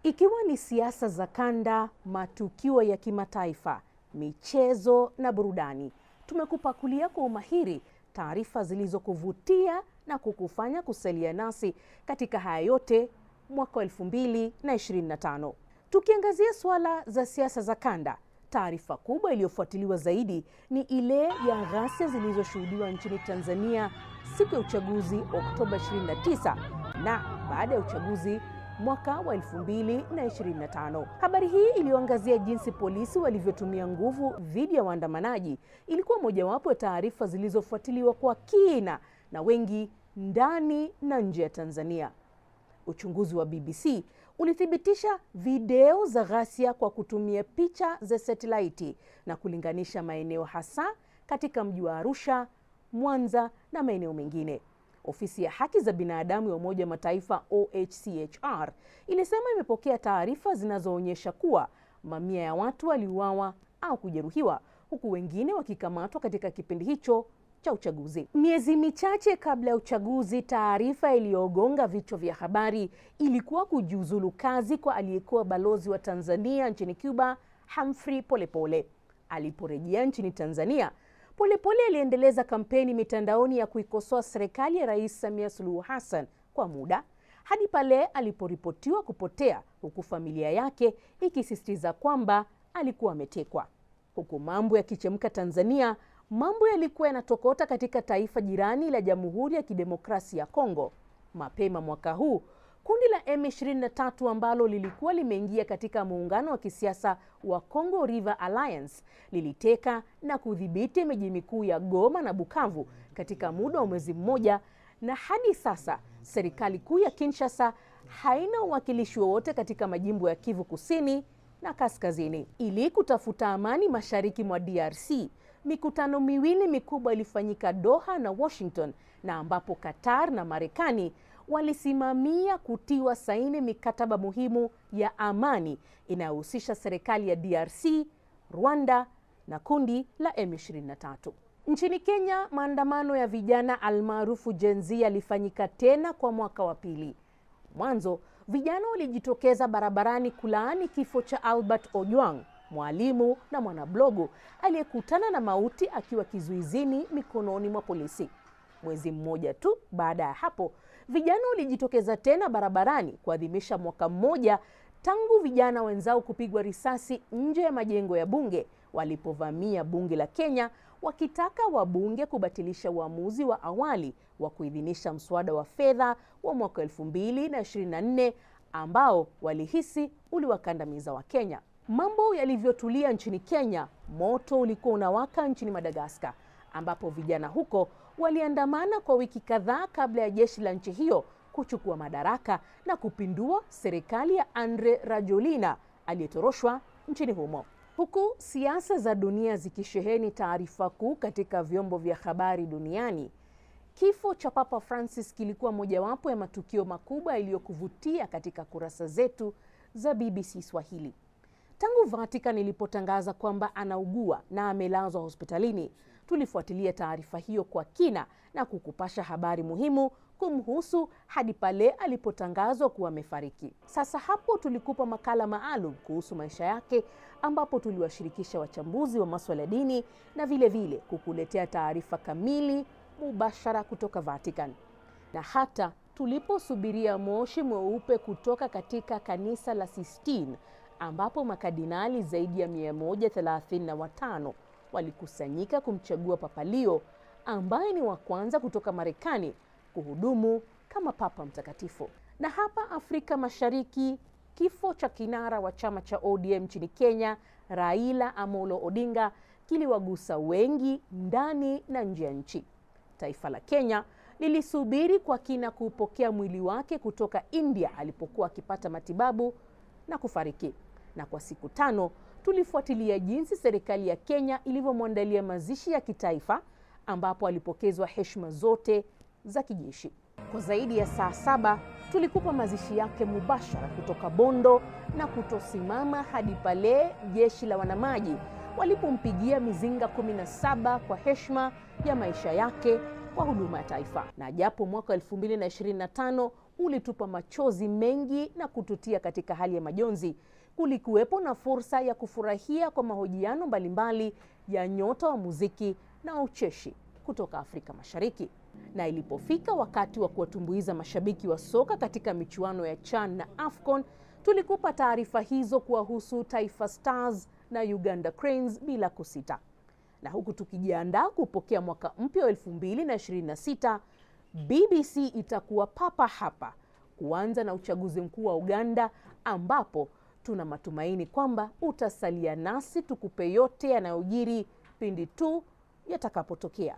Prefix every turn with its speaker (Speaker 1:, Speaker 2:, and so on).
Speaker 1: Ikiwa ni siasa za kanda, matukio ya kimataifa, michezo na burudani, tumekupakulia kwa umahiri taarifa zilizokuvutia na kukufanya kusalia nasi katika haya yote mwaka 2025. Tukiangazia suala za siasa za kanda, taarifa kubwa iliyofuatiliwa zaidi ni ile ya ghasia zilizoshuhudiwa nchini Tanzania siku ya uchaguzi Oktoba 29 na baada ya uchaguzi mwaka wa 2025. Habari hii iliyoangazia jinsi polisi walivyotumia nguvu dhidi ya waandamanaji ilikuwa mojawapo ya taarifa zilizofuatiliwa kwa kina na wengi ndani na nje ya Tanzania. Uchunguzi wa BBC ulithibitisha video za ghasia kwa kutumia picha za satellite na kulinganisha maeneo hasa katika mji wa Arusha, Mwanza na maeneo mengine. Ofisi ya haki za binadamu ya Umoja wa Mataifa OHCHR ilisema imepokea taarifa zinazoonyesha kuwa mamia ya watu waliuawa au kujeruhiwa huku wengine wakikamatwa katika kipindi hicho cha uchaguzi. Miezi michache kabla ya uchaguzi, taarifa iliyogonga vichwa vya habari ilikuwa kujiuzulu kazi kwa aliyekuwa balozi wa Tanzania nchini Cuba, Humphrey Polepole. Aliporejea nchini Tanzania, Polepole aliendeleza kampeni mitandaoni ya kuikosoa serikali ya Rais Samia Suluhu Hassan kwa muda hadi pale aliporipotiwa kupotea, huku familia yake ikisisitiza kwamba alikuwa ametekwa. Huku mambo yakichemka Tanzania, mambo yalikuwa yanatokota katika taifa jirani la Jamhuri ya Kidemokrasia ya Kongo. Mapema mwaka huu, kundi la M23 ambalo lilikuwa limeingia katika muungano wa kisiasa wa Congo River Alliance liliteka na kudhibiti miji mikuu ya Goma na Bukavu katika muda wa mwezi mmoja, na hadi sasa serikali kuu ya Kinshasa haina uwakilishi wowote katika majimbo ya Kivu Kusini na Kaskazini. Ili kutafuta amani mashariki mwa DRC, mikutano miwili mikubwa ilifanyika Doha na Washington, na ambapo Qatar na Marekani walisimamia kutiwa saini mikataba muhimu ya amani inayohusisha serikali ya DRC, Rwanda na kundi la M23. Nchini Kenya, maandamano ya vijana almaarufu Gen Z yalifanyika tena kwa mwaka wa pili. Mwanzo, vijana walijitokeza barabarani kulaani kifo cha Albert Ojwang, mwalimu na mwanablogu aliyekutana na mauti akiwa kizuizini mikononi mwa polisi. Mwezi mmoja tu baada ya hapo, vijana walijitokeza tena barabarani kuadhimisha mwaka mmoja tangu vijana wenzao kupigwa risasi nje ya majengo ya bunge walipovamia bunge la Kenya wakitaka wabunge kubatilisha uamuzi wa awali wa kuidhinisha mswada wa fedha wa mwaka 2024 ambao walihisi uliwakandamiza wa Kenya. Mambo yalivyotulia nchini Kenya, moto ulikuwa unawaka nchini Madagascar, ambapo vijana huko waliandamana kwa wiki kadhaa kabla ya jeshi la nchi hiyo kuchukua madaraka na kupindua serikali ya Andre Rajoelina aliyetoroshwa nchini humo. Huku siasa za dunia zikisheheni taarifa kuu katika vyombo vya habari duniani, kifo cha Papa Francis kilikuwa mojawapo ya matukio makubwa yaliyokuvutia katika kurasa zetu za BBC Swahili. Tangu Vatican ilipotangaza kwamba anaugua na amelazwa hospitalini, tulifuatilia taarifa hiyo kwa kina na kukupasha habari muhimu kumhusu hadi pale alipotangazwa kuwa amefariki. Sasa hapo tulikupa makala maalum kuhusu maisha yake, ambapo tuliwashirikisha wachambuzi wa masuala ya dini na vile vile kukuletea taarifa kamili mubashara kutoka Vatican. Na hata tuliposubiria moshi mweupe kutoka katika kanisa la Sistine, ambapo makardinali zaidi ya 135 walikusanyika kumchagua Papa Leo, ambaye ni wa kwanza kutoka Marekani kuhudumu kama Papa Mtakatifu. Na hapa Afrika Mashariki, kifo cha kinara wa chama cha ODM nchini Kenya, Raila Amolo Odinga, kiliwagusa wengi ndani na nje ya nchi. Taifa la Kenya lilisubiri kwa kina kupokea mwili wake kutoka India alipokuwa akipata matibabu na kufariki. Na kwa siku 5 tulifuatilia jinsi serikali ya Kenya ilivyomwandalia mazishi ya kitaifa, ambapo alipokezwa heshima zote za kijeshi. Kwa zaidi ya saa 7 tulikupa mazishi yake mubashara kutoka Bondo na kutosimama hadi pale jeshi la wanamaji walipompigia mizinga 17 kwa heshima ya maisha yake kwa huduma ya taifa. Na japo mwaka 2025 ulitupa machozi mengi na kututia katika hali ya majonzi. Kulikuwepo na fursa ya kufurahia kwa mahojiano mbalimbali ya nyota wa muziki na ucheshi kutoka Afrika Mashariki. Na ilipofika wakati wa kuwatumbuiza mashabiki wa soka katika michuano ya CHAN na AFCON, tulikupa taarifa hizo kuwahusu Taifa Stars na Uganda Cranes bila kusita. Na huku tukijiandaa kupokea mwaka mpya wa 2026, BBC itakuwa papa hapa kuanza na uchaguzi mkuu wa Uganda, ambapo tuna matumaini kwamba utasalia nasi tukupe yote yanayojiri pindi tu yatakapotokea.